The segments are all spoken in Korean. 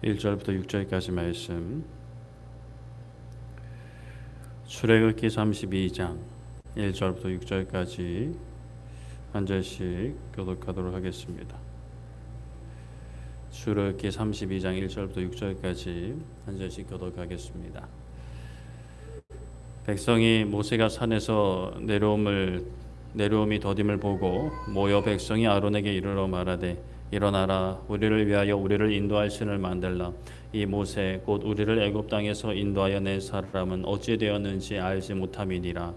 1절부터 6절까지 말씀, 출애굽기 32장 1절부터 6절까지 한 절씩 교독하도록 하겠습니다. 출애굽기 32장 1절부터 6절까지 한 절씩 교독하겠습니다. 백성이 모세가 산에서 내려옴이 더딤을 보고 모여 백성이 아론에게 이르러 말하되 일어나라, 우리를 위하여 우리를 인도할 신을 만들라. 이 모세 곧 우리를 애굽 땅에서 인도하여 낸 사람은 어찌 되었는지 알지 못함이니라.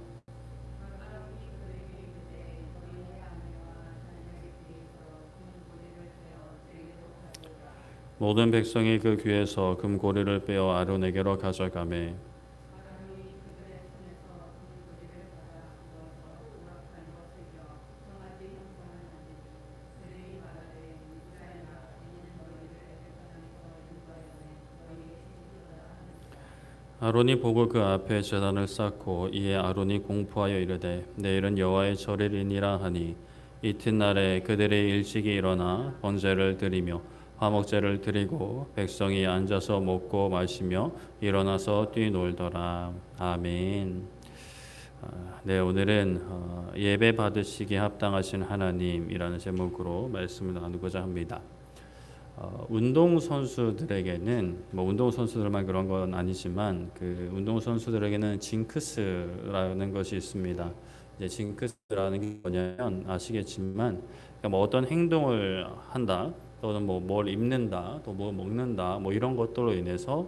모든 백성이 그 귀에서 금고리를 빼어 아론에게로 가져가매 아론이 보고 그 앞에 제단을 쌓고 이에 아론이 공포하여 이르되 내일은 여호와의 절일이니라 하니 이튿날에 그들의 일찍이 일어나 번제를 드리며 화목제를 드리고 백성이 앉아서 먹고 마시며 일어나서 뛰놀더라. 아멘. 네, 오늘은 예배 받으시기에 합당하신 하나님이라는 제목으로 말씀을 나누고자 합니다. 운동선수들에게는 운동선수들만 그런 건 아니지만 그 운동선수들에게는 징크스라는 것이 있습니다. 이제 징크스라는 게 뭐냐면 아시겠지만 그러니까 어떤 행동을 한다 또는 뭘 입는다 또 뭐 먹는다 이런 것들로 인해서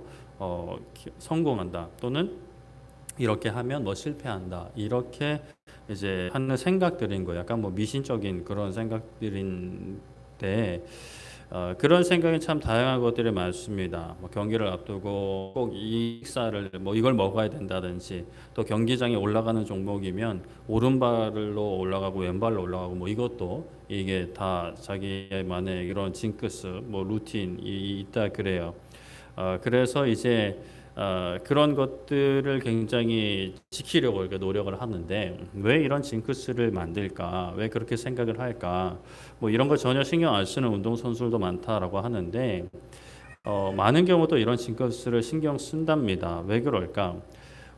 성공한다 또는 이렇게 하면 실패한다 이렇게 이제 하는 생각들인 거예요. 약간 미신적인 그런 생각들인데 그런 생각이 참 다양한 것들이 많습니다. 경기를 앞두고 꼭 이 식사를 이걸 먹어야 된다든지 또 경기장에 올라가는 종목이면 오른발로 올라가고 왼발로 올라가고 이것도 이게 다 자기만의 이런 징크스 루틴이 있다 그래요. 그래서 이제 그런 것들을 굉장히 지키려고 이렇게 노력을 하는데 왜 이런 징크스를 만들까? 왜 그렇게 생각을 할까? 이런 거 전혀 신경 안 쓰는 운동선수들도 많다라고 하는데 많은 경우도 이런 징크스를 신경 쓴답니다. 왜 그럴까?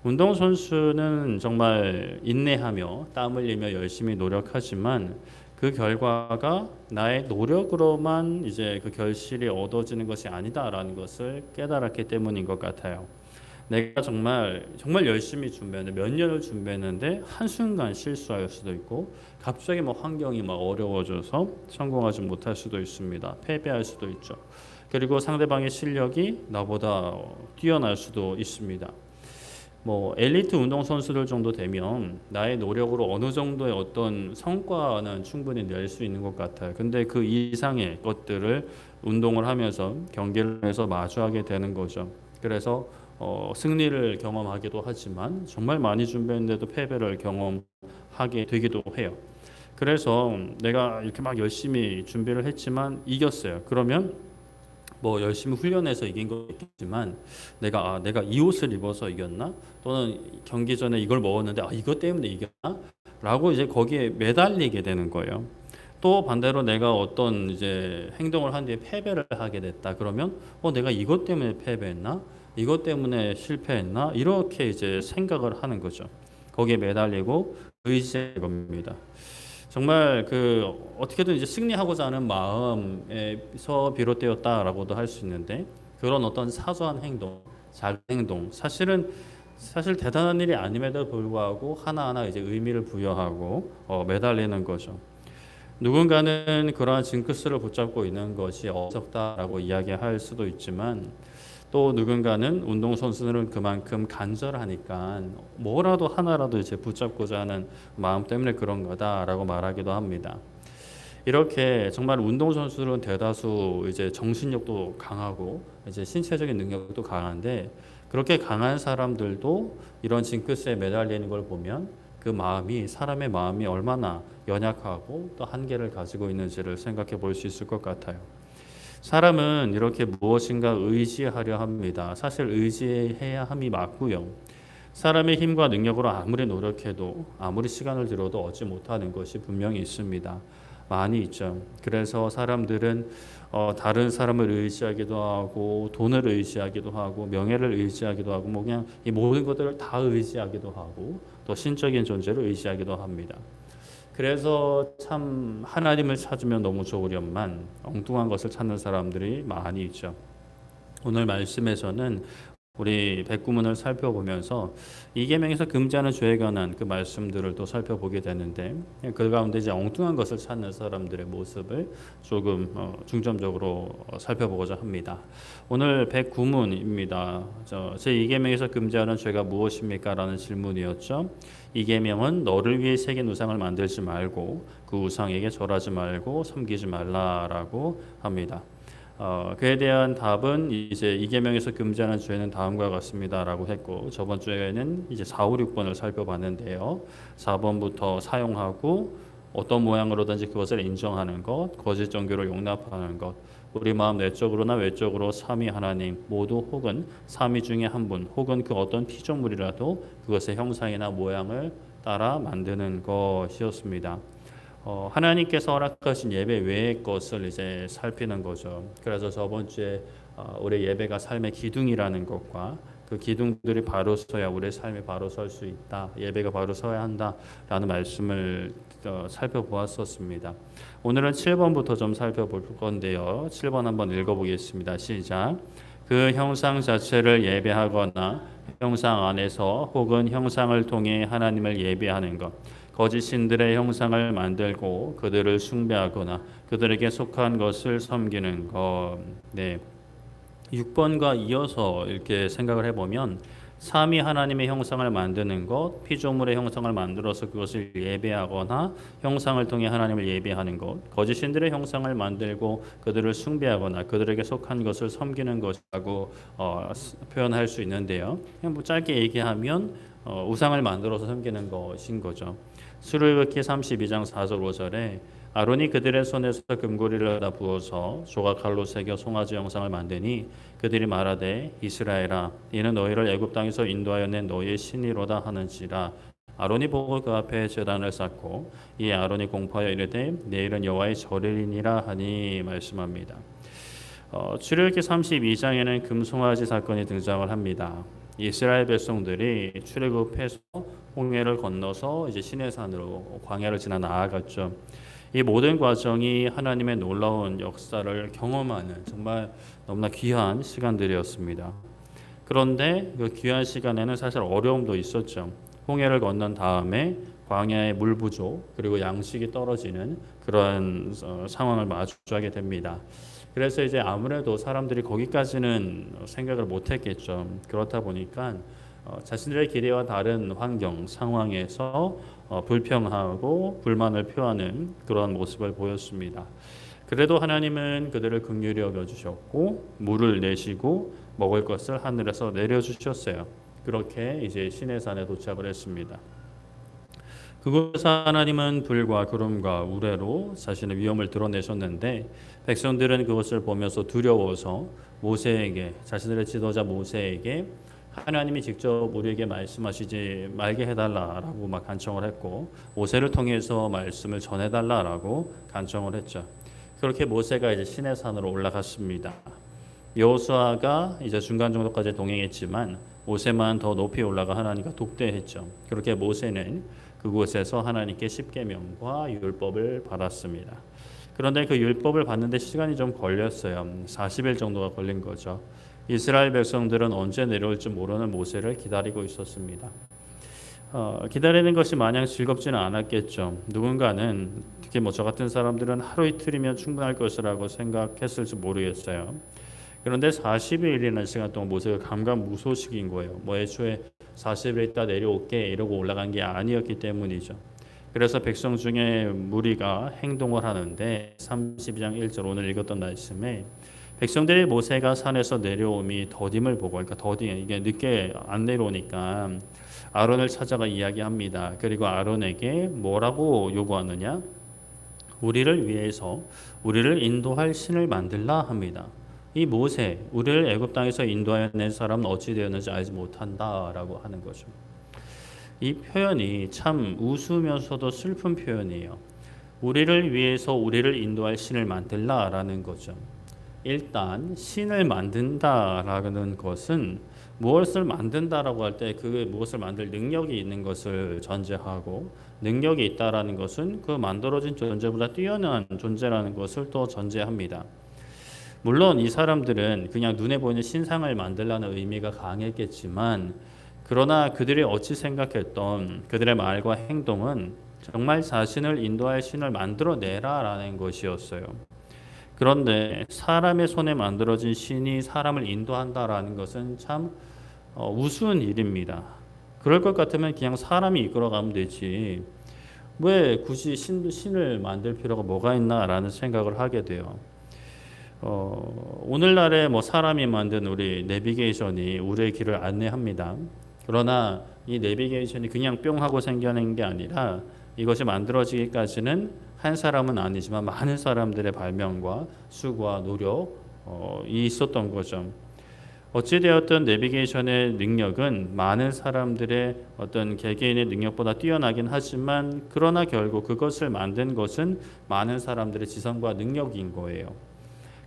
운동선수는 정말 인내하며 땀 흘리며 열심히 노력하지만 그 결과가 나의 노력으로만 이제 그 결실이 얻어지는 것이 아니다라는 것을 깨달았기 때문인 것 같아요. 내가 정말 열심히 준비했는데 몇 년을 준비했는데 한순간 실수할 수도 있고 갑자기 환경이 어려워져서 성공하지 못할 수도 있습니다. 패배할 수도 있죠. 그리고 상대방의 실력이 나보다 뛰어날 수도 있습니다. 엘리트 운동선수들 정도 되면 나의 노력으로 어느 정도의 어떤 성과는 충분히 낼 수 있는 것 같아요. 근데 그 이상의 것들을 운동을 하면서 경기를 해서 마주하게 되는 거죠. 그래서 승리를 경험하기도 하지만 정말 많이 준비했는데도 패배를 경험하게 되기도 해요. 그래서 내가 이렇게 열심히 준비를 했지만 이겼어요. 그러면 열심히 훈련해서 이긴 거겠지만 내가 이 옷을 입어서 이겼나? 또는 경기 전에 이걸 먹었는데 이것 때문에 이겼나? 라고 이제 거기에 매달리게 되는 거예요. 또 반대로 내가 어떤 이제 행동을 한 뒤에 패배를 하게 됐다. 그러면 내가 이것 때문에 패배했나? 이것 때문에 실패했나? 이렇게 이제 생각을 하는 거죠. 거기에 매달리고 의지할 겁니다. 정말 어떻게든 이제 승리하고자 하는 마음에서 비롯되었다라고도 할 수 있는데 그런 어떤 사소한 행동, 작은 행동, 사실 대단한 일이 아님에도 불구하고 하나하나 이제 의미를 부여하고 매달리는 거죠. 누군가는 그러한 징크스를 붙잡고 있는 것이 어리석다라고 이야기할 수도 있지만 또 누군가는 운동선수들은 그만큼 간절하니까 뭐라도 하나라도 이제 붙잡고자 하는 마음 때문에 그런 거다라고 말하기도 합니다. 이렇게 정말 운동선수들은 대다수 이제 정신력도 강하고 이제 신체적인 능력도 강한데 그렇게 강한 사람들도 이런 징크스에 매달리는 걸 보면 사람의 마음이 얼마나 연약하고 또 한계를 가지고 있는지를 생각해 볼 수 있을 것 같아요. 사람은 이렇게 무엇인가 의지하려 합니다. 사실 의지해야 함이 맞고요. 사람의 힘과 능력으로 아무리 노력해도 아무리 시간을 들여도 얻지 못하는 것이 분명히 있습니다. 많이 있죠. 그래서 사람들은 다른 사람을 의지하기도 하고 돈을 의지하기도 하고 명예를 의지하기도 하고 뭐 그냥 이 모든 것들을 다 의지하기도 하고 또 신적인 존재를 의지하기도 합니다. 그래서 참 하나님을 찾으면 너무 좋으련만 엉뚱한 것을 찾는 사람들이 많이 있죠. 오늘 말씀에서는 우리 백구문을 살펴보면서 이계명에서 금지하는 죄에 관한 그 말씀들을 또 살펴보게 되는데 그 가운데 이제 엉뚱한 것을 찾는 사람들의 모습을 조금 중점적으로 살펴보고자 합니다. 오늘 백구문입니다. 제 이계명에서 금지하는 죄가 무엇입니까? 라는 질문이었죠. 이계명은 너를 위해 새긴 우상을 만들지 말고 그 우상에게 절하지 말고 섬기지 말라라고 합니다. 그에 대한 답은 이제 이계명에서 금지하는 죄는 다음과 같습니다라고 했고 저번 주에는 이제 4, 5, 6번을 살펴봤는데요. 4번부터 사용하고 어떤 모양으로든지 그것을 인정하는 것, 거짓 종교를 용납하는 것, 우리 마음 내적으로나 외적으로 삼위 하나님 모두 혹은 삼위 중에 한 분 혹은 그 어떤 피조물이라도 그것의 형상이나 모양을 따라 만드는 것이었습니다. 하나님께서 허락하신 예배 외의 것을 이제 살피는 거죠. 그래서 저번 주에 우리 예배가 삶의 기둥이라는 것과 그 기둥들이 바로 서야 우리의 삶이 바로 설 수 있다. 예배가 바로 서야 한다라는 말씀을 살펴보았었습니다. 오늘은 7번부터 좀 살펴볼 건데요. 7번 한번 읽어보겠습니다. 시작. 그 형상 자체를 예배하거나 형상 안에서 혹은 형상을 통해 하나님을 예배하는 것 거짓 신들의 형상을 만들고 그들을 숭배하거나 그들에게 속한 것을 섬기는 것. 네. 6번과 이어서 이렇게 생각을 해보면 삼위 하나님의 형상을 만드는 것, 피조물의 형상을 만들어서 그것을 예배하거나 형상을 통해 하나님을 예배하는 것, 거짓 신들의 형상을 만들고 그들을 숭배하거나 그들에게 속한 것을 섬기는 것이라고 표현할 수 있는데요. 그냥 뭐 짧게 얘기하면 우상을 만들어서 섬기는 것인 거죠. 출애굽기 32장 4절 5절에 아론이 그들의 손에서 금고리를 다 부어서 조각칼로 새겨 송아지 형상을 만드니 그들이 말하되 이스라엘아 이는 너희를 애굽 땅에서 인도하여 낸 너희의 신이로다 하는지라. 아론이 보고 그 앞에 제단을 쌓고 이 아론이 공포하여 이르되 내일은 여호와의 절일이니라 하니 말씀합니다. 출애굽기 32장에는 금송아지 사건이 등장을 합니다. 이스라엘 백성들이 출애굽해서 홍해를 건너서 이제 시내산으로 광야를 지나 나아갔죠. 이 모든 과정이 하나님의 놀라운 역사를 경험하는 정말 너무나 귀한 시간들이었습니다. 그런데 그 귀한 시간에는 사실 어려움도 있었죠. 홍해를 건넌 다음에 광야의 물 부족 그리고 양식이 떨어지는 그런 상황을 마주하게 됩니다. 그래서 이제 아무래도 사람들이 거기까지는 생각을 못했겠죠. 그렇다 보니까 자신들의 기대와 다른 환경 상황에서 불평하고 불만을 표하는 그런 모습을 보였습니다. 그래도 하나님은 그들을 긍휼히 여겨주셨고 물을 내시고 먹을 것을 하늘에서 내려주셨어요. 그렇게 이제 시내산에 도착을 했습니다. 그곳에서 하나님은 불과 구름과 우레로 자신의 위엄을 드러내셨는데 백성들은 그것을 보면서 두려워서 모세에게 자신들의 지도자 모세에게 하나님이 직접 우리에게 말씀하시지 말게 해달라라고 막 간청을 했고 모세를 통해서 말씀을 전해달라라고 간청을 했죠. 그렇게 모세가 이제 시내산으로 올라갔습니다. 여호수아가 이제 중간 정도까지 동행했지만 모세만 더 높이 올라가 하나님과 독대했죠. 그렇게 모세는 그곳에서 하나님께 십계명과 율법을 받았습니다. 그런데 그 율법을 받는데 시간이 좀 걸렸어요. 40일 정도가 걸린 거죠. 이스라엘 백성들은 언제 내려올지 모르는 모세를 기다리고 있었습니다. 기다리는 것이 마냥 즐겁지는 않았겠죠. 누군가는 특히 뭐 저 같은 사람들은 하루 이틀이면 충분할 것이라고 생각했을지 모르겠어요. 그런데 40일이라는 시간 동안 모세가 감감무소식인 거예요. 뭐 애초에 40일 있다 내려올게 이러고 올라간 게 아니었기 때문이죠. 그래서 백성 중에 무리가 행동을 하는데 32장 1절 오늘 읽었던 말씀에 백성들이 모세가 산에서 내려옴이 더딤을 보고 그러니까 더딘 이게 늦게 안 내려오니까 아론을 찾아가 이야기합니다. 그리고 아론에게 뭐라고 요구하느냐? 우리를 위해서 우리를 인도할 신을 만들라 합니다. 이 모세, 우리를 애굽 땅에서 인도하여 낸 사람은 어찌 되었는지 알지 못한다라고 하는 거죠. 이 표현이 참 웃으면서도 슬픈 표현이에요. 우리를 위해서 우리를 인도할 신을 만들라라는 거죠. 일단 신을 만든다라는 것은 무엇을 만든다라고 할 때 그 무엇을 만들 능력이 있는 것을 전제하고, 능력이 있다라는 것은 그 만들어진 존재보다 뛰어난 존재라는 것을 또 전제합니다. 물론 이 사람들은 그냥 눈에 보이는 신상을 만들라는 의미가 강했겠지만, 그러나 그들이 어찌 생각했던 그들의 말과 행동은 정말 자신을 인도할 신을 만들어내라라는 것이었어요. 그런데 사람의 손에 만들어진 신이 사람을 인도한다라는 것은 참 우스운 일입니다. 그럴 것 같으면 그냥 사람이 이끌어가면 되지, 왜 굳이 신을 만들 필요가 뭐가 있나라는 생각을 하게 돼요. 오늘날에 뭐 사람이 만든 우리 내비게이션이 우리의 길을 안내합니다. 그러나 이 내비게이션이 그냥 뿅 하고 생겨난 게 아니라, 이것이 만들어지기까지는 한 사람은 아니지만 많은 사람들의 발명과 수고와 노력이 있었던 거죠. 어찌되었든 내비게이션의 능력은 많은 사람들의 어떤 개개인의 능력보다 뛰어나긴 하지만, 그러나 결국 그것을 만든 것은 많은 사람들의 지성과 능력인 거예요.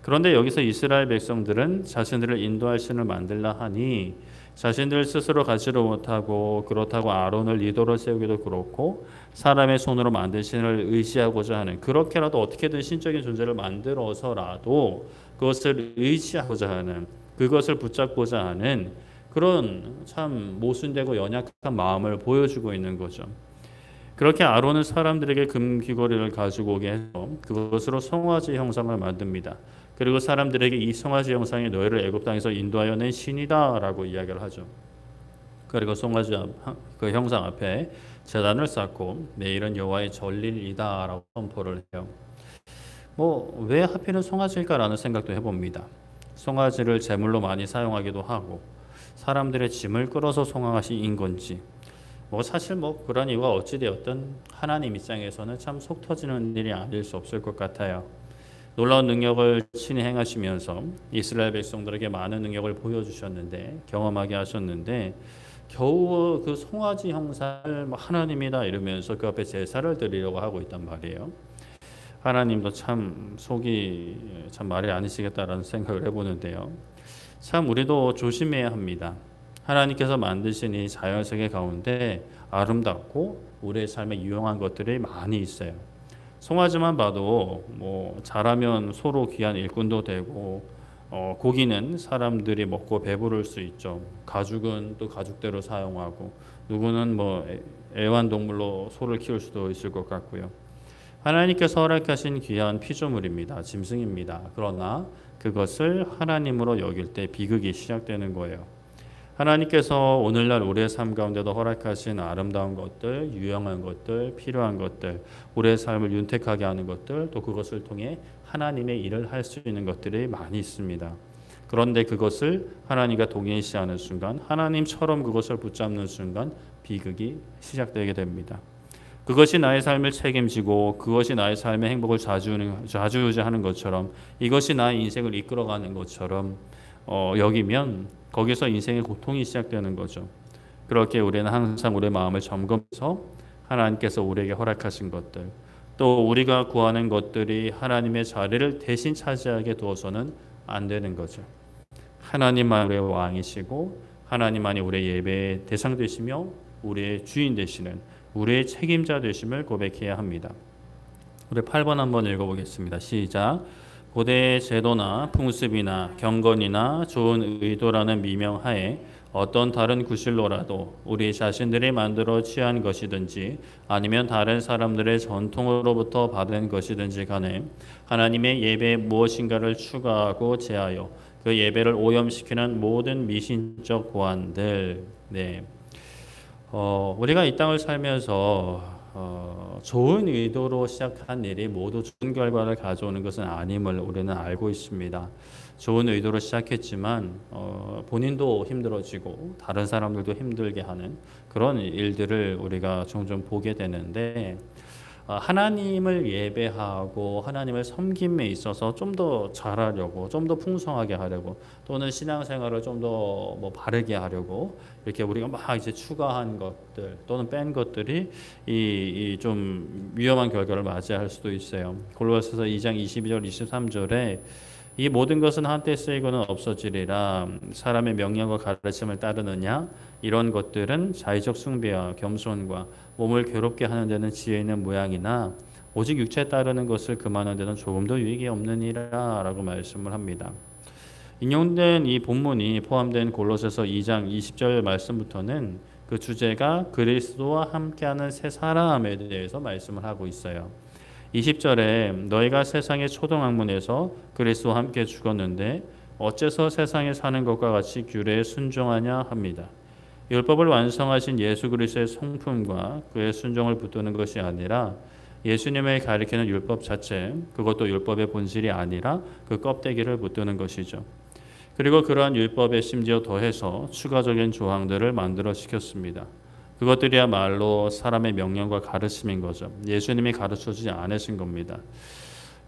그런데 여기서 이스라엘 백성들은 자신들을 인도할 신을 만들라 하니, 자신들 스스로 가지를 못하고, 그렇다고 아론을 리더로 세우기도 그렇고, 사람의 손으로 만든 신을 의지하고자 하는, 그렇게라도 어떻게든 신적인 존재를 만들어서라도 그것을 의지하고자 하는, 그것을 붙잡고자 하는 그런 참 모순되고 연약한 마음을 보여주고 있는 거죠. 그렇게 아론은 사람들에게 금 귀걸이를 가지고 오게 해서 그것으로 송아지 형상을 만듭니다. 그리고 사람들에게 이 송아지 형상이 너희를 애굽 땅에서 인도하여 낸 신이다라고 이야기를 하죠. 그리고 송아지 그 형상 앞에 제단을 쌓고 내일은 여호와의 전일이다라고 선포를 해요. 왜 하필은 송아지일까라는 생각도 해봅니다. 송아지를 제물로 많이 사용하기도 하고, 사람들의 짐을 끌어서 송아지인 건지, 사실 그런 이유가 어찌되었든 하나님 입장에서는 참 속 터지는 일이 아닐 수 없을 것 같아요. 놀라운 능력을 친히 행하시면서 이스라엘 백성들에게 많은 능력을 보여주셨는데, 경험하게 하셨는데, 겨우 그 송아지 형상을 하나님이다 이러면서 그 앞에 제사를 드리려고 하고 있단 말이에요. 하나님도 참 속이 참 말이 아니시겠다라는 생각을 해보는데요. 참 우리도 조심해야 합니다. 하나님께서 만드신 이 자연세계 가운데 아름답고 우리의 삶에 유용한 것들이 많이 있어요. 송아지만 봐도 자라면 서로 귀한 일꾼도 되고, 고기는 사람들이 먹고 배부를 수 있죠. 가죽은 또 가죽대로 사용하고, 누구는 애완동물로 소를 키울 수도 있을 것 같고요. 하나님께서 허락하신 귀한 피조물입니다. 짐승입니다. 그러나 그것을 하나님으로 여길 때 비극이 시작되는 거예요. 하나님께서 오늘날 우리의 삶 가운데도 허락하신 아름다운 것들, 유용한 것들, 필요한 것들, 우리의 삶을 윤택하게 하는 것들, 또 그것을 통해 하나님의 일을 할 수 있는 것들이 많이 있습니다. 그런데 그것을 하나님과 동일시하는 순간, 하나님처럼 그것을 붙잡는 순간 비극이 시작되게 됩니다. 그것이 나의 삶을 책임지고, 그것이 나의 삶의 행복을 좌지우지하는 것처럼, 이것이 나의 인생을 이끌어가는 것처럼 여기면 거기서 인생의 고통이 시작되는 거죠. 그렇게 우리는 항상 우리의 마음을 점검해서 하나님께서 우리에게 허락하신 것들, 또 우리가 구하는 것들이 하나님의 자리를 대신 차지하게 두어서는 안 되는 거죠. 하나님만 우리의 왕이시고, 하나님만이 우리의 예배의 대상 되시며 우리의 주인 되시는, 우리의 책임자 되심을 고백해야 합니다. 우리 8번 한번 읽어보겠습니다. 시작. 고대의 제도나 풍습이나 경건이나 좋은 의도라는 미명하에 어떤 다른 구실로라도 우리 자신들이 만들어 취한 것이든지 아니면 다른 사람들의 전통으로부터 받은 것이든지 간에 하나님의 예배에 무엇인가를 추가하고 제하여 그 예배를 오염시키는 모든 미신적 고안들. 우리가 이 땅을 살면서 좋은 의도로 시작한 일이 모두 좋은 결과를 가져오는 것은 아님을 우리는 알고 있습니다. 좋은 의도로 시작했지만 본인도 힘들어지고 다른 사람들도 힘들게 하는 그런 일들을 우리가 종종 보게 되는데, 하나님을 예배하고 하나님을 섬김에 있어서 좀 더 잘하려고, 좀 더 풍성하게 하려고, 또는 신앙생활을 좀 더 바르게 하려고 이렇게 우리가 막 이제 추가한 것들 또는 뺀 것들이 이 좀 위험한 결과를 맞이할 수도 있어요. 골로새서 2장 22절 23절에 이 모든 것은 한때 쓰이고는 없어지리라. 사람의 명령과 가르침을 따르느냐? 이런 것들은 자의적 숭배와 겸손과 몸을 괴롭게 하는 데는 지혜 있는 모양이나 오직 육체에 따르는 것을 금하는 데는 조금도 유익이 없느니라 라고 말씀을 합니다. 인용된 이 본문이 포함된 골로새서 2장 20절 말씀부터는 그 주제가 그리스도와 함께하는 새 사람에 대해서 말씀을 하고 있어요. 20절에 너희가 세상의 초동학문에서 그리스도와 함께 죽었는데 어째서 세상에 사는 것과 같이 규례에 순종하냐 합니다. 율법을 완성하신 예수 그리스도의 성품과 그의 순종을 붙드는 것이 아니라 예수님의 가리키는 율법 자체, 그것도 율법의 본질이 아니라 그 껍데기를 붙드는 것이죠. 그리고 그러한 율법에 심지어 더해서 추가적인 조항들을 만들어 시켰습니다. 그것들이야말로 사람의 명령과 가르침인 거죠. 예수님이 가르쳐주지 않으신 겁니다.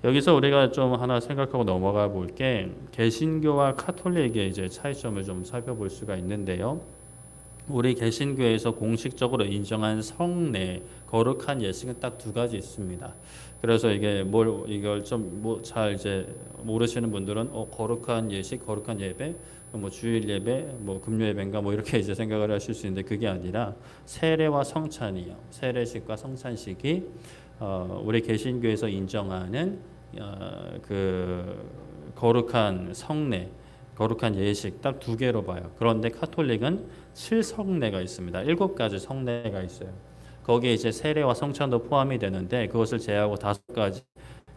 여기서 우리가 좀 하나 생각하고 넘어가 볼 게 개신교와 카톨릭의 이제 차이점을 좀 살펴볼 수가 있는데요. 우리 개신교에서 공식적으로 인정한 성례, 거룩한 예식은 딱 두 가지 있습니다. 그래서 이게 이걸 좀 잘 이제 모르시는 분들은 거룩한 예식, 거룩한 예배, 뭐 주일 예배, 뭐 금요 예배인가 뭐 이렇게 이제 생각을 하실 수 있는데 그게 아니라 세례와 성찬이요. 세례식과 성찬식이 우리 개신교에서 인정하는 그 거룩한 성례, 거룩한 예식 딱 두 개로 봐요. 그런데 카톨릭은 7성례가 있습니다. 7가지 성례가 있어요. 거기에 이제 세례와 성찬도 포함이 되는데 그것을 제외하고 5가지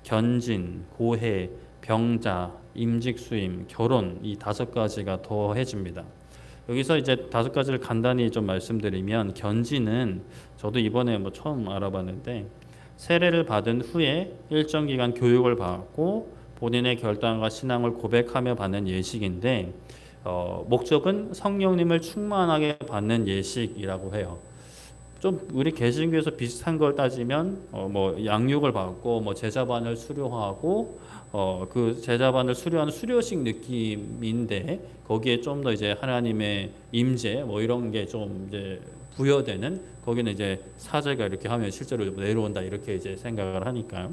견진, 고해, 병자, 임직수임, 결혼 이 5가지가 더해집니다. 여기서 이제 5가지를 간단히 좀 말씀드리면 견진은 저도 이번에 뭐 처음 알아봤는데 세례를 받은 후에 일정 기간 교육을 받고 본인의 결단과 신앙을 고백하며 받는 예식인데 목적은 성령님을 충만하게 받는 예식이라고 해요. 좀 우리 개신교에서 비슷한 걸 따지면 뭐 양육을 받고 뭐 제자반을 수료하고 그 제자반을 수료하는 수료식 느낌인데 거기에 좀 더 이제 하나님의 임재 뭐 이런 게 좀 이제 부여되는 거기는 이제 사제가 이렇게 하면 실제로 내려온다 이렇게 이제 생각을 하니까요.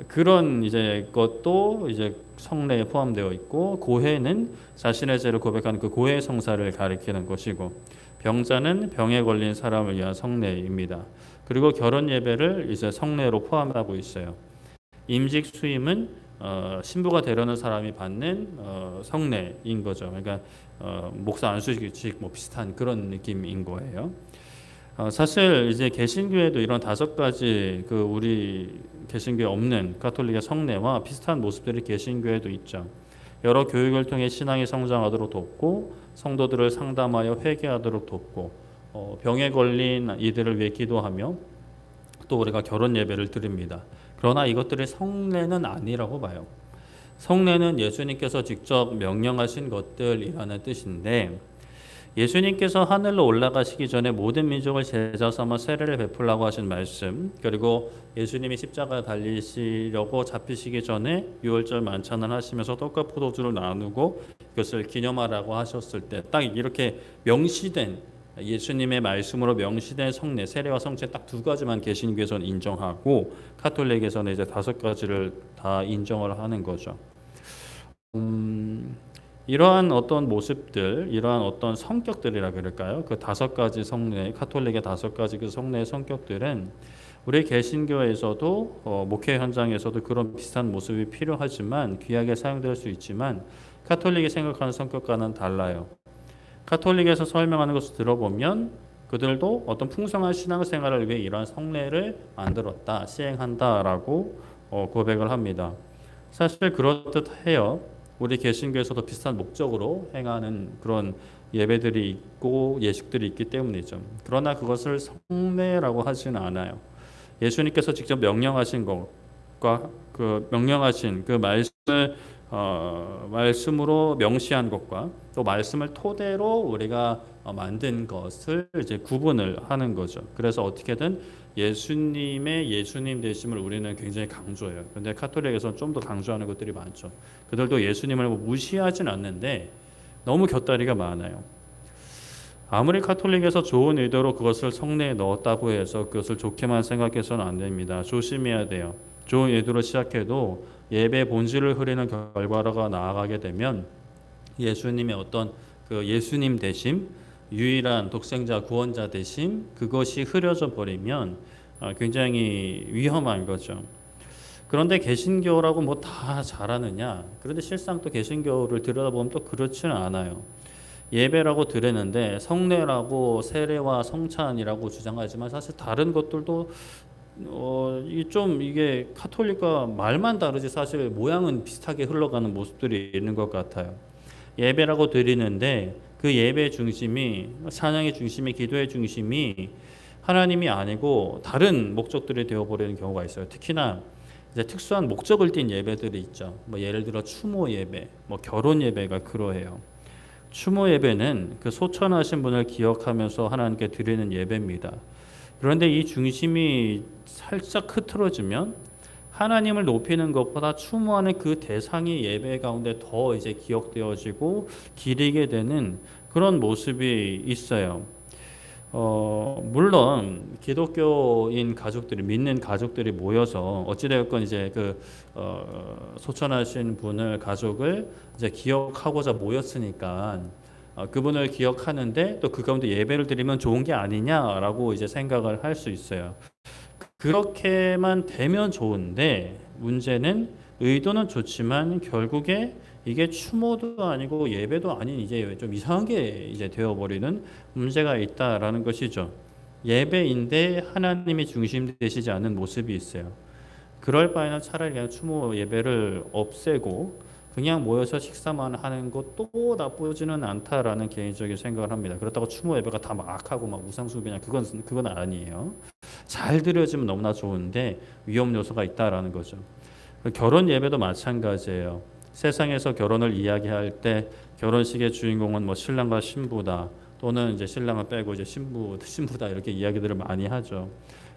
그런 이제 것도 이제 성례에 포함되어 있고 고해는 자신의 죄를 고백하는 그 고해 성사를 가리키는 것이고 병자는 병에 걸린 사람을 위한 성례입니다. 그리고 결혼 예배를 이제 성례로 포함하고 있어요. 임직 수임은 신부가 되려는 사람이 받는 성례인 거죠. 그러니까 목사 안수식 뭐 비슷한 그런 느낌인 거예요. 사실 이제 개신교에도 이런 5가지 그 우리 개신교에 없는 가톨릭의 성례와 비슷한 모습들이 개신교에도 있죠. 여러 교육을 통해 신앙이 성장하도록 돕고 성도들을 상담하여 회개하도록 돕고 병에 걸린 이들을 위해 기도하며 또 우리가 결혼 예배를 드립니다. 그러나 이것들이 성례는 아니라고 봐요. 성례는 예수님께서 직접 명령하신 것들이라는 뜻인데 예수님께서 하늘로 올라가시기 전에 모든 민족을 제자 삼아 세례를 베풀라고 하신 말씀, 그리고 예수님이 십자가 달리시려고 잡히시기 전에 유월절 만찬을 하시면서 떡과 포도주를 나누고 그것을 기념하라고 하셨을 때 딱 이렇게 명시된 예수님의 말씀으로 명시된 성례, 세례와 성찬 딱 2가지만 개신교에서는 인정하고 카톨릭에서는 이제 5가지를 다 인정을 하는 거죠. 이러한 어떤 모습들, 이러한 어떤 성격들이라 그럴까요? 그 5가지 성례, 카톨릭의 5가지 그 성례의 성격들은 우리 개신교에서도 목회 현장에서도 그런 비슷한 모습이 필요하지만 귀하게 사용될 수 있지만 카톨릭이 생각하는 성격과는 달라요. 카톨릭에서 설명하는 것을 들어보면 그들도 어떤 풍성한 신앙생활을 위해 이러한 성례를 만들었다, 시행한다라고 고백을 합니다. 사실 그렇듯해요. 우리 개신교에서도 비슷한 목적으로 행하는 그런 예배들이 있고 예식들이 있기 때문이죠. 그러나 그것을 성례라고 하지는 않아요. 예수님께서 직접 명령하신 것과 그 명령하신 그 말씀을 말씀으로 명시한 것과 또 말씀을 토대로 우리가 만든 것을 이제 구분을 하는 거죠. 그래서 어떻게든 예수님의 예수님 되심을 우리는 굉장히 강조해요. 그런데 카톨릭에서는 좀 더 강조하는 것들이 많죠. 그들도 예수님을 무시하진 않는데 너무 곁다리가 많아요. 아무리 카톨릭에서 좋은 의도로 그것을 성례에 넣었다고 해서 그것을 좋게만 생각해서는 안 됩니다. 조심해야 돼요. 좋은 의도로 시작해도 예배 본질을 흐리는 결과가 나아가게 되면 예수님의 어떤 그 예수님 되심, 유일한 독생자 구원자 되심, 그것이 흐려져 버리면 굉장히 위험한 거죠. 그런데 개신교라고 뭐 다 잘하느냐? 그런데 실상 또 개신교를 들여다보면 또 그렇지는 않아요. 예배라고 드리는데 성례라고 세례와 성찬이라고 주장하지만 사실 다른 것들도 이게 카톨릭과 말만 다르지 사실 모양은 비슷하게 흘러가는 모습들이 있는 것 같아요. 예배라고 드리는데 그 예배 중심이 찬양의 중심이 기도의 중심이 하나님이 아니고 다른 목적들이 되어버리는 경우가 있어요. 특히나 이제 특수한 목적을 띤 예배들이 있죠. 뭐 예를 들어 추모 예배, 뭐 결혼 예배가 그러해요. 추모 예배는 그 소천하신 분을 기억하면서 하나님께 드리는 예배입니다. 그런데 이 중심이 살짝 흐트러지면 하나님을 높이는 것보다 추모하는 그 대상이 예배 가운데 더 이제 기억되어지고 기리게 되는 그런 모습이 있어요. 물론 기독교인 가족들이 믿는 가족들이 모여서 어찌되었건 이제 소천하신 분을 가족을 이제 기억하고자 모였으니까 그분을 기억하는데 또 그 가운데 예배를 드리면 좋은 게 아니냐라고 이제 생각을 할 수 있어요. 그렇게만 되면 좋은데 문제는 의도는 좋지만 결국에 이게 추모도 아니고 예배도 아닌 이제 좀 이상하게 이제 되어버리는 문제가 있다라는 것이죠. 예배인데 하나님이 중심 되시지 않는 모습이 있어요. 그럴 바에는 차라리 그냥 추모 예배를 없애고 그냥 모여서 식사만 하는 것도 나쁘지는 않다라는 개인적인 생각을 합니다. 그렇다고 추모 예배가 다 막 악하고 막 우상숭배냐 그건 아니에요. 잘 드려지면 너무나 좋은데 위험 요소가 있다라는 거죠. 결혼 예배도 마찬가지예요. 세상에서 결혼을 이야기할 때 결혼식의 주인공은 뭐 신랑과 신부다 또는 이제 신랑을 빼고 이제 신부다 이렇게 이야기들을 많이 하죠.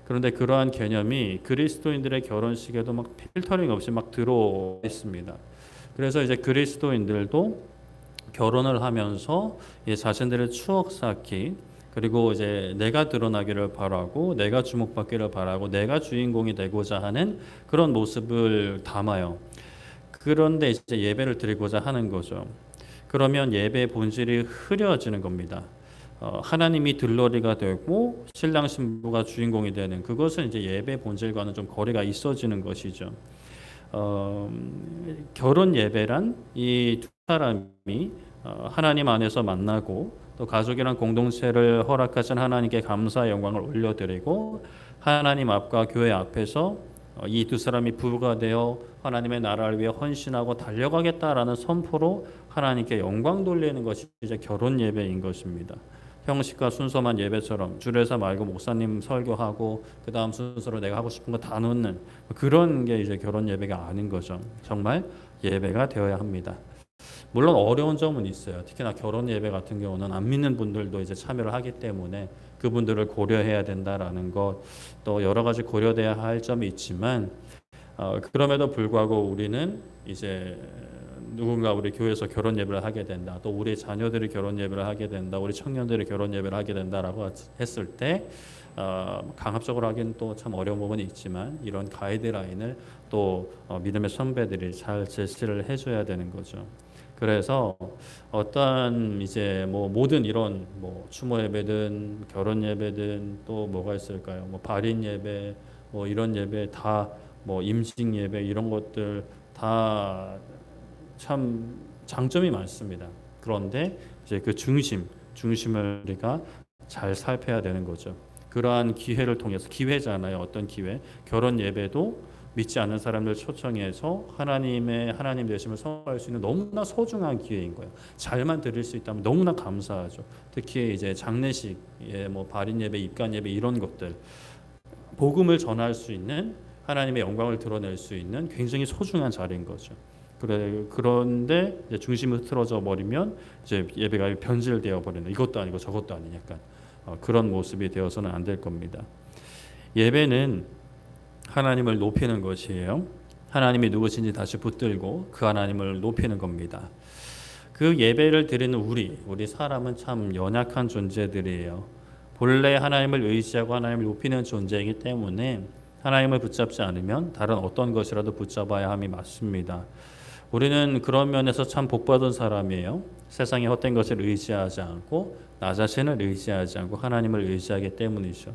그런데 그러한 개념이 그리스도인들의 결혼식에도 막 필터링 없이 막 들어와 있습니다. 그래서 이제 그리스도인들도 결혼을 하면서 자신들의 추억 쌓기 그리고 이제 내가 드러나기를 바라고 내가 주목받기를 바라고 내가 주인공이 되고자 하는 그런 모습을 담아요. 그런데 이제 예배를 드리고자 하는 거죠. 그러면 예배의 본질이 흐려지는 겁니다. 하나님이 들러리가 되고 신랑 신부가 주인공이 되는 그것은 이제 예배 본질과는 좀 거리가 있어지는 것이죠. 결혼 예배란 이 두 사람이 하나님 안에서 만나고 또 가족이란 공동체를 허락하신 하나님께 감사의 영광을 올려드리고 하나님 앞과 교회 앞에서 이 두 사람이 부부가 되어 하나님의 나라를 위해 헌신하고 달려가겠다라는 선포로 하나님께 영광 돌리는 것이 이제 결혼 예배인 것입니다. 형식과 순서만 예배처럼 주례사 말고 목사님 설교하고 그 다음 순서로 내가 하고 싶은 거 다 넣는 그런 게 이제 결혼 예배가 아닌 거죠. 정말 예배가 되어야 합니다. 물론 어려운 점은 있어요. 특히나 결혼 예배 같은 경우는 안 믿는 분들도 이제 참여를 하기 때문에 그분들을 고려해야 된다라는 것, 또 여러 가지 고려돼야 할 점이 있지만 그럼에도 불구하고 우리는 이제 누군가 우리 교회에서 결혼 예배를 하게 된다. 또 우리 자녀들이 결혼 예배를 하게 된다. 우리 청년들이 결혼 예배를 하게 된다라고 했을 때 강압적으로 하기는 또 참 어려운 부분이 있지만 이런 가이드라인을 또 믿음의 선배들이 잘 제시를 해줘야 되는 거죠. 그래서 어떠한 이제 뭐 모든 이런 뭐 추모 예배든 결혼 예배든 또 뭐가 있을까요? 뭐 발인 예배 뭐 이런 예배 다 뭐 임직 예배 이런 것들 다 참 장점이 많습니다. 그런데 이제 그 중심을 우리가 잘 살펴야 되는 거죠. 그러한 기회를 통해서 기회잖아요. 어떤 기회? 결혼 예배도 믿지 않는 사람들 초청해서 하나님 되심을 선포할 수 있는 너무나 소중한 기회인 거예요. 잘만 드릴 수 있다면 너무나 감사하죠. 특히 이제 장례식, 뭐 발인 예배, 입간 예배 이런 것들 복음을 전할 수 있는 하나님의 영광을 드러낼 수 있는 굉장히 소중한 자리인 거죠. 그런데 이제 중심이 흐트러져 버리면 이제 예배가 변질되어 버리는 이것도 아니고 저것도 아닌 약간 그런 모습이 되어서는 안 될 겁니다. 예배는 하나님을 높이는 것이에요. 하나님이 누구신지 다시 붙들고 그 하나님을 높이는 겁니다. 그 예배를 드리는 우리 사람은 참 연약한 존재들이에요. 본래 하나님을 의지하고 하나님을 높이는 존재이기 때문에 하나님을 붙잡지 않으면 다른 어떤 것이라도 붙잡아야 함이 맞습니다. 우리는 그런 면에서 참 복받은 사람이에요. 세상의 헛된 것을 의지하지 않고 나 자신을 의지하지 않고 하나님을 의지하기 때문이죠.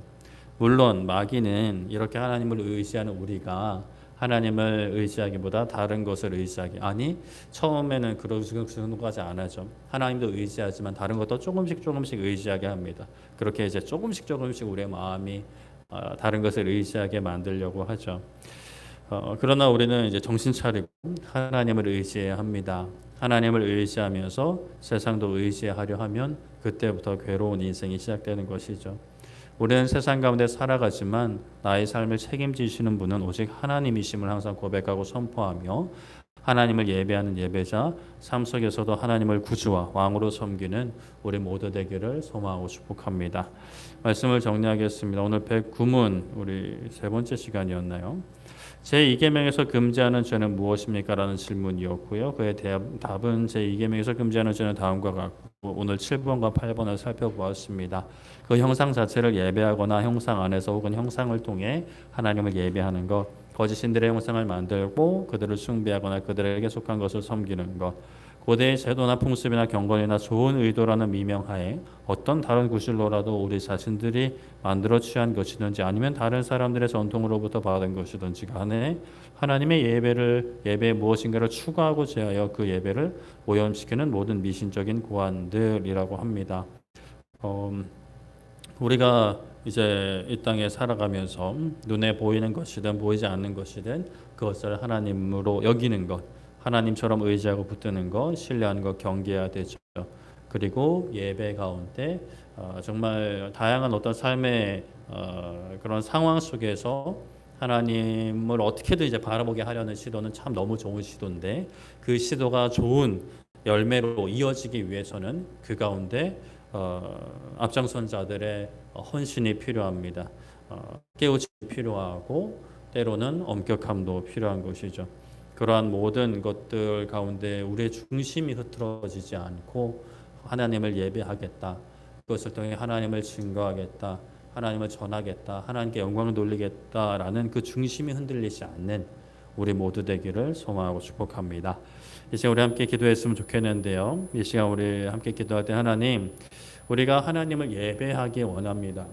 물론 마귀는 이렇게 하나님을 의지하는 우리가 하나님을 의지하기보다 다른 것을 의지하기, 아니 처음에는 그러지 않아죠. 하나님도 의지하지만 다른 것도 조금씩 의지하게 합니다. 그렇게 이제 조금씩 우리의 마음이 다른 것을 의지하게 만들려고 하죠. 그러나 우리는 이제 정신 차리고 하나님을 의지해야 합니다. 하나님을 의지하면서 세상도 의지하려 하면 그때부터 괴로운 인생이 시작되는 것이죠. 우리는 세상 가운데 살아가지만 나의 삶을 책임지시는 분은 오직 하나님이심을 항상 고백하고 선포하며 하나님을 예배하는 예배자, 삶 속에서도 하나님을 구주와 왕으로 섬기는 우리 모두 되기를 소망하고 축복합니다. 말씀을 정리하겠습니다. 오늘 109문 우리 세 번째 시간이었나요? 제2계명에서 금지하는 죄는 무엇입니까? 라는 질문이었고요. 그의 답은 제2계명에서 금지하는 죄는 다음과 같고 오늘 7번과 8번을 살펴보았습니다. 그 형상 자체를 예배하거나 형상 안에서 혹은 형상을 통해 하나님을 예배하는 것, 거짓신들의 형상을 만들고 그들을 숭배하거나 그들에게 속한 것을 섬기는 것, 고대의 제도나 풍습이나 경건이나 좋은 의도라는 미명하에 어떤 다른 구실로라도 우리 자신들이 만들어 취한 것이든지 아니면 다른 사람들의 전통으로부터 받은 것이든지 간에 하나님의 예배에 무엇인가를 추구하고 제하여 그 예배를 오염시키는 모든 미신적인 고안들이라고 합니다. 우리가 이제 이 땅에 살아가면서 눈에 보이는 것이든 보이지 않는 것이든 그것을 하나님으로 여기는 것, 하나님처럼 의지하고 붙드는 것, 신뢰하는 것 경계해야 되죠. 그리고 예배 가운데 정말 다양한 어떤 삶의 그런 상황 속에서 하나님을 어떻게든 이제 바라보게 하려는 시도는 참 너무 좋은 시도인데 그 시도가 좋은 열매로 이어지기 위해서는 그 가운데 앞장선 자들의 헌신이 필요합니다. 깨우침이 필요하고 때로는 엄격함도 필요한 것이죠. 그러한 모든 것들 가운데 우리의 중심이 흐트러지지 않고 하나님을 예배하겠다. 그것을 통해 하나님을 증거하겠다. 하나님을 전하겠다. 하나님께 영광을 돌리겠다라는 그 중심이 흔들리지 않는 우리 모두 되기를 소망하고 축복합니다. 이제 우리 함께 기도했으면 좋겠는데요. 이 시간 우리 함께 기도할 때 하나님, 우리가 하나님을 예배하기 원합니다.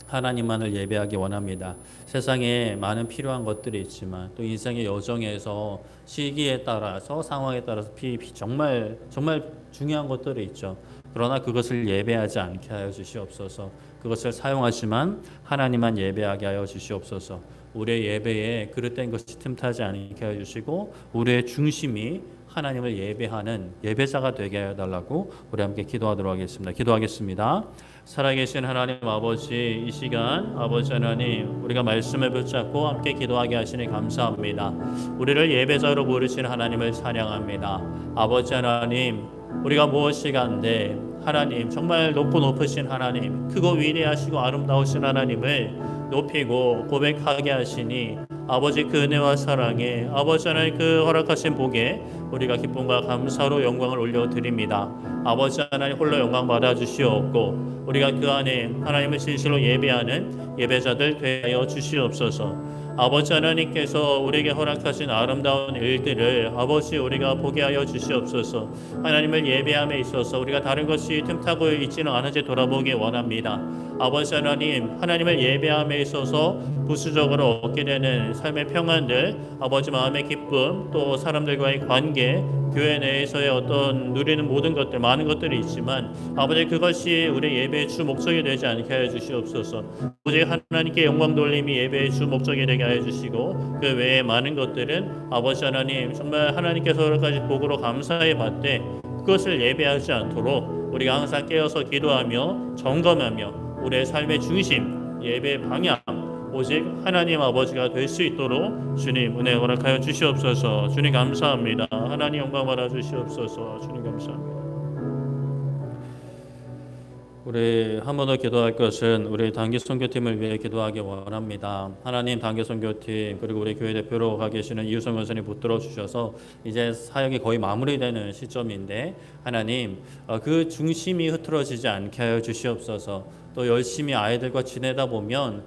하나님만을 예배하기 원합니다. 세상에 많은 필요한 것들이 있지만 또 인생의 여정에서 시기에 따라서 상황에 따라서 정말 중요한 것들이 있죠. 그러나 그것을 예배하지 않게 하여 주시옵소서. 그것을 사용하지만 하나님만 예배하게 하여 주시옵소서. 우리의 예배에 그릇된 것이 틈타지 않게 하여 주시고 우리의 중심이 하나님을 예배하는 예배자가 되게 해달라고 우리 함께 기도하도록 하겠습니다. 기도하겠습니다. 살아계신 하나님 아버지, 이 시간 아버지 하나님 우리가 말씀을 붙잡고 함께 기도하게 하시니 감사합니다. 우리를 예배자로 부르신 하나님을 찬양합니다. 아버지 하나님, 우리가 무엇이 간데 하나님 정말 높으신 하나님, 크고 위대하시고 아름다우신 하나님을 높이고 고백하게 하시니 아버지 그 은혜와 사랑에 아버지 하나님 그 허락하신 복에 우리가 기쁨과 감사로 영광을 올려드립니다. 아버지 하나님 홀로 영광 받아주시옵고 우리가 그 안에 하나님을 진실로 예배하는 예배자들 되어 주시옵소서. 아버지 하나님께서 우리에게 허락하신 아름다운 일들을 아버지 우리가 보게 하여 주시옵소서. 하나님을 예배함에 있어서 우리가 다른 것이 틈타고 있지는 않은지 돌아보기 원합니다. 아버지 하나님, 하나님을 예배함에 있어서 부수적으로 얻게 되는 삶의 평안들, 아버지 마음의 기쁨, 또 사람들과의 관계, 교회 내에서의 어떤 누리는 모든 것들, 많은 것들이 있지만 아버지 그것이 우리 예배의 주 목적이 되지 않게 하여 주시옵소서. 오직 하나님께 영광 돌림이 예배의 주 목적이 되게 하여 주시고 그 외에 많은 것들은 아버지 하나님 정말 하나님께서 허락하신 복으로 감사해 받되 그것을 예배하지 않도록 우리가 항상 깨어서 기도하며 점검하며 우리의 삶의 중심, 예배의 방향 오직 하나님 아버지가 될 수 있도록 주님 은혜 허락하여 주시옵소서. 주님 감사합니다. 하나님 영광 받아 주시옵소서. 주님 감사합니다. 우리 한 번 더 기도할 것은 우리 단기 선교팀을 위해 기도하기 원합니다. 하나님 단기 선교팀 그리고 우리 교회 대표로 가 계시는 이우성 권사님 붙들어 주셔서 이제 사역이 거의 마무리되는 시점인데 하나님 그 중심이 흐트러지지 않게 하여 주시옵소서. 또 열심히 아이들과 지내다 보면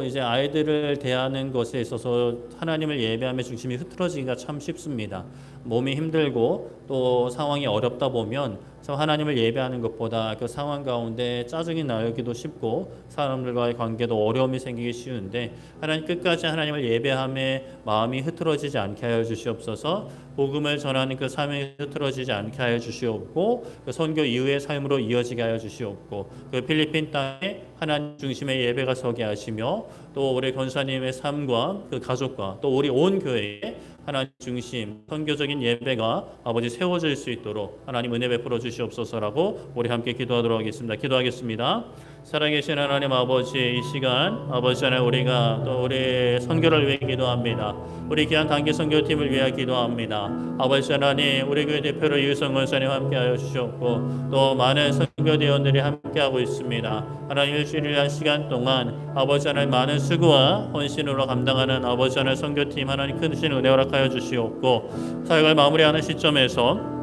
이제 아이들을 대하는 것에 있어서 하나님을 예배함의 중심이 흐트러지기가 참 쉽습니다. 몸이 힘들고 또 상황이 어렵다 보면 하나님을 예배하는 것보다 그 상황 가운데 짜증이 나기도 쉽고 사람들과의 관계도 어려움이 생기기 쉬운데, 하나님 끝까지 하나님을 예배함에 마음이 흐트러지지 않게 하여 주시옵소서. 복음을 전하는 그 삶이 흐트러지지 않게 하여 주시옵고, 그 선교 이후의 삶으로 이어지게 하여 주시옵고, 그 필리핀 땅에 하나님 중심의 예배가 서게 하시며, 또 우리 권사님의 삶과 그 가족과 또 우리 온 교회에 하나님 중심 선교적인 예배가 아버지 세워질 수 있도록 하나님 은혜 베풀어 주시옵소서라고 우리 함께 기도하도록 하겠습니다. 기도하겠습니다. 살아계신 하나님 아버지, 이 시간 아버지 하나님 우리가 또 우리 선교를 위해 기도합니다. 우리 귀한 단기 선교팀을 위해 기도합니다. 아버지 하나님, 우리 교회 대표로 이유성 권사님 함께하여 주셨고 또 많은 선교대원들이 함께하고 있습니다. 하나님 일주일이란 시간 동안 아버지 하나님 많은 수고와 헌신으로 감당하는 아버지 하나님 선교팀 하나님 크신 은혜 허락하여 주시옵고, 사역을 마무리하는 시점에서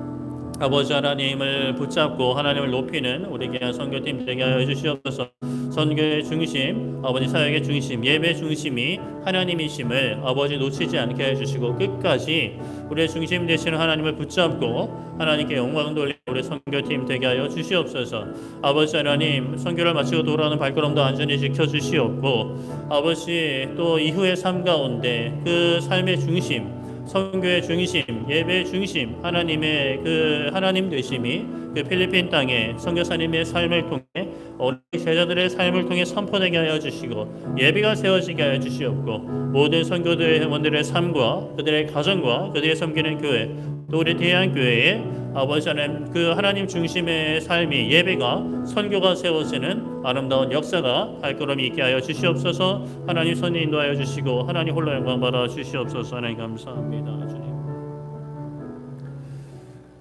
아버지 하나님을 붙잡고 하나님을 높이는 우리 귀한 선교팀 되게 하여 주시옵소서. 선교의 중심, 아버지 사역의 중심, 예배 중심이 하나님이심을 아버지 놓치지 않게 해주시고 끝까지 우리의 중심 되시는 하나님을 붙잡고 하나님께 영광 돌리는 우리 선교팀 되게 하여 주시옵소서. 아버지 하나님, 선교를 마치고 돌아오는 발걸음도 안전히 지켜주시옵고, 아버지 또 이후의 삶 가운데 그 삶의 중심, 선교의 중심, 예배의 중심, 하나님의 그 하나님 되심이 그 필리핀 땅에 선교사님의 삶을 통해 어린 제자들의 삶을 통해 선포되게 하여 주시고 예배가 세워지게 하여 주시옵고, 모든 선교도의 회원들의 삶과 그들의 가정과 그들의 섬기는 교회 또 우리 대한교회에 아버지 하나님 그 하나님 중심의 삶이 예배가 선교가 세워지는 아름다운 역사가 발걸음이 있게 하여 주시옵소서. 하나님 선이 인도하여 주시고 하나님 홀로 영광 받아 주시옵소서. 하나님 감사합니다. 주님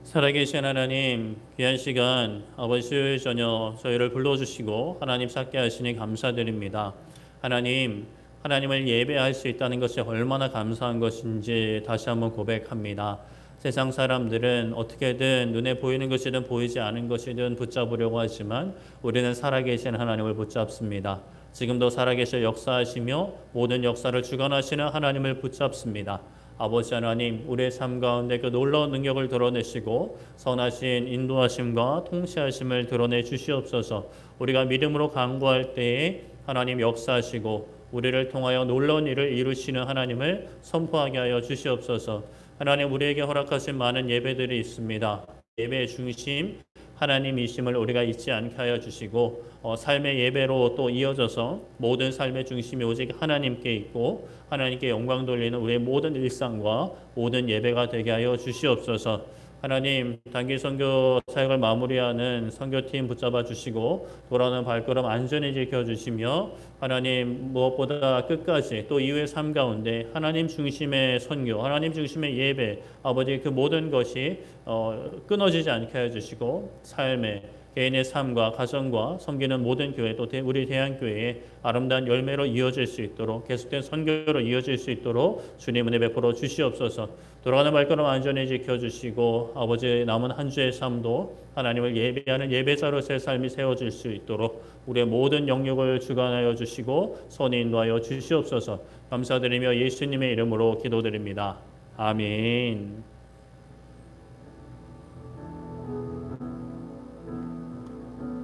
살아계신 하나님, 귀한 시간 아버지 수요일 저녁 저희를 불러주시고 하나님 찾게 하시니 감사드립니다. 하나님을 예배할 수 있다는 것이 얼마나 감사한 것인지 다시 한번 고백합니다. 세상 사람들은 어떻게든 눈에 보이는 것이든 보이지 않은 것이든 붙잡으려고 하지만 우리는 살아계신 하나님을 붙잡습니다. 지금도 살아계실 역사하시며 모든 역사를 주관하시는 하나님을 붙잡습니다. 아버지 하나님, 우리의 삶 가운데 그 놀라운 능력을 드러내시고 선하신 인도하심과 통치하심을 드러내 주시옵소서. 우리가 믿음으로 간구할 때에 하나님 역사하시고 우리를 통하여 놀라운 일을 이루시는 하나님을 선포하게 하여 주시옵소서. 하나님, 우리에게 허락하신 많은 예배들이 있습니다. 예배의 중심 하나님이심을 우리가 잊지 않게 하여 주시고 삶의 예배로 또 이어져서 모든 삶의 중심이 오직 하나님께 있고 하나님께 영광 돌리는 우리의 모든 일상과 모든 예배가 되게 하여 주시옵소서. 하나님, 단기 선교 사역을 마무리하는 선교팀 붙잡아 주시고 돌아오는 발걸음 안전히 지켜주시며 하나님 무엇보다 끝까지 또 이후의 삶 가운데 하나님 중심의 선교, 하나님 중심의 예배, 아버지 그 모든 것이 끊어지지 않게 해주시고 삶의 개인의 삶과 가정과 섬기는 모든 교회 또 우리 대한교회의 아름다운 열매로 이어질 수 있도록 계속된 선교로 이어질 수 있도록 주님 은혜 베풀어 주시옵소서. 돌아가는 발걸음 안전히 지켜주시고 아버지 남은 한 주의 삶도 하나님을 예배하는 예배자로서의 삶이 세워질 수 있도록 우리의 모든 영역을 주관하여 주시고 선에 인도하여 주시옵소서. 감사드리며 예수님의 이름으로 기도드립니다. 아멘.